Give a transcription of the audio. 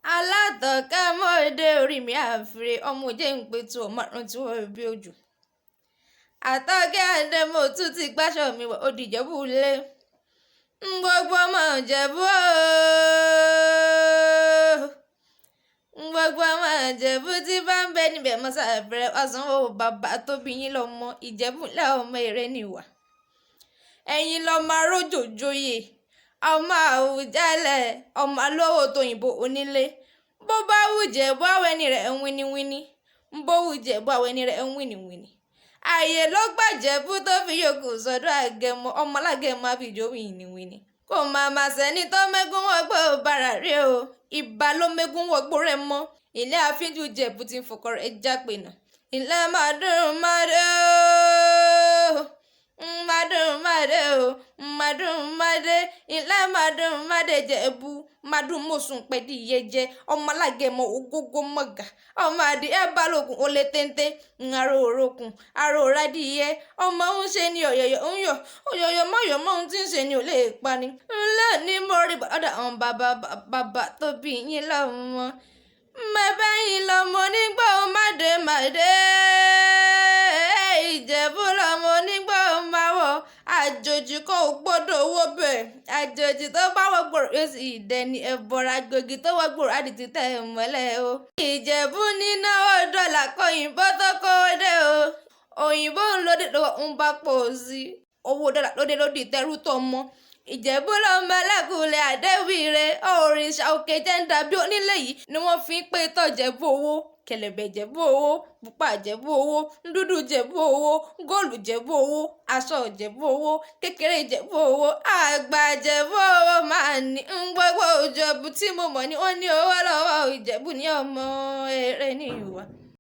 alátọ̀ká mọ́ọ̀dé orí mi àfìrè ọmọ òjé ń pe tu ọmọ àrùn tí wọ́n bí ojú. àtọ́kẹ́ àdèmọ̀ tún ti gbáṣọ mi wọ̀ òdìjẹ́bù lé gbogbo ọmọ Ìjẹ̀bú gbogbo ọmọ Ìjẹ̀bú tí bá ń bẹ níbẹ̀ mọ́ sàbẹ̀rẹ̀ ọ̀sán ó bàbá tó bí yín lọ́mọ Ìjẹ̀bú ńlá ọmọ èrè nìwà ẹ̀yin lọ́mọ arójòjòyè ọmọ Àwùjalẹ̀ ọmọ alówó tóyìnbó onílé bó bá wùjẹ̀bú àwẹ̀ni rẹ̀ ń wíníwíní bó wùjẹ̀bú àwẹ̀ni rẹ̀ ń wíníwíní ààyè ló gbàjẹ̀bú tó fi yòókù sọ́dọ̀ àgẹ̀mọ ọmọ alágẹ̀mọ àfijọ́ wíníwíní kò máa ma sẹ́ni tó mẹ́gún wọgbó bàrà rí o ìbá ló mẹ́gún wọgbó rẹ̀ mọ́ ilé àfínjú Ìjẹ̀bú ti ń fọkọ rẹ̀ jápè náà ilé màdùnmáde màdùnmáde ilé màdùnmáde Ìjẹ̀bú màdùnmọ̀sùn pẹ̀díyẹ jẹ ọmọ alágẹ̀mọ ògógó mọ̀gà ọmọ adìyẹ balógun ó lé téńté ńaró òrókùn aró rádìyẹ ọmọ ń ṣe ni ọ̀yọ̀yọ̀ ń yọ̀ ọ̀yọ̀yọ̀ mọ̀yọ̀ mọ́ ohun tí ń ṣe ni ò lè pa ni ńlẹ́ ní mo rí bàdà àwọn bàbá tó bí yín lọ́mọ mẹ́bẹ́ yín lọ́mọ nígbà ó màdé Ìjẹ̀bú lọ́mọ nígbà ó máa wọ̀ àjòjì kò gbọ́dọ̀ owó bẹ́ẹ̀ àjòjì tó bá wọ gbòòrò yóò sì dẹni ẹ̀bọ̀rọ̀ àgbègì tó wọ gbòòrò àdìtì tẹ̀ mọ́lẹ̀ o. Ìjẹ̀bú níná ó dọ́là kóyìnbó tó kó dé o òyìnbó ń lóde lọ́wọ́ ń bá pọ̀ sí owó dọ́là lóde lóde tẹ́rù tó mọ́ Ìjẹ̀bú lọ́mọ ẹlẹ́kùnlé àdéwìrè òrìṣà òkè jẹ́ńdà bí onílé yìí ni wọ́n fi ń pè tọ́ Ìjẹ̀bú owó kẹ̀lẹ̀bẹ̀ Ìjẹ̀bú owó pupa Ìjẹ̀bú owó dúdú Ìjẹ̀bú owó góòlù Ìjẹ̀bú owó aṣọ Ìjẹ̀bú owó kékeré Ìjẹ̀bú owó àgbà Ìjẹ̀bú owó máa ní gbogbo Ìjẹ̀bú tí mo mọ̀ ni wọ́n ní owó lọ́wọ́ Ìjẹ̀bú ní ọmọ èrè ní ìwà.